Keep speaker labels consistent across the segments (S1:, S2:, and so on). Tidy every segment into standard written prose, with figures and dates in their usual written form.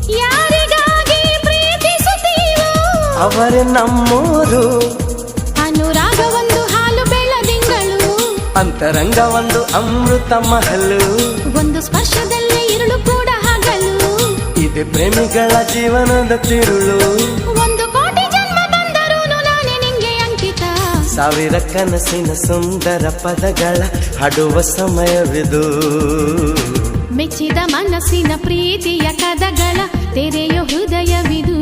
S1: ಯಾರಿಗಾಗಿ ಪ್ರೀತಿಸುತ್ತೀವೋ
S2: ಅವರೇ ನಮ್ಮೂರು.
S1: ಅನುರಾಗ ಒಂದು ಹಾಲು ಬೆಳದಿಂಗಳು,
S2: ಅಂತರಂಗ ಒಂದು ಅಮೃತ ಮಹಲು.
S1: ಒಂದು ಸ್ಪರ್ಶದಲ್ಲೇ ഇരുಳು ಕೂಡ ಹಗಲು.
S2: ಇದೆ ಪ್ರೇಮಿಗಳ ಜೀವನದ ತಿರುಳು.
S1: ಒಂದು ಕೋಟಿ ಜನ್ಮ ಬಂದರೂ ನಾನೇ ನಿಂಗೆ ಅಂಕಿತ.
S2: ಸಾವಿರ ಕನಸಿನ ಸುಂದರ ಪದಗಳ ಹಾಡುವ ಸಮಯವಿದು.
S1: ಮೆಚ್ಚಿದ ಮನಸ್ಸಿನ ಪ್ರೀತಿಯ ಕದಗಳ ತೆರೆಯೋ ಹೃದಯವಿದು.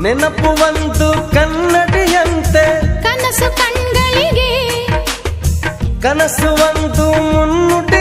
S2: ನೆನಪು ಒಂದು ಕನ್ನಡಿಯಂತೆ,
S1: ಕನಸು ಕಣ್ಗಳಿಗೆ
S2: ಕನಸು ಒಂದು ಮುನ್ನುಡಿ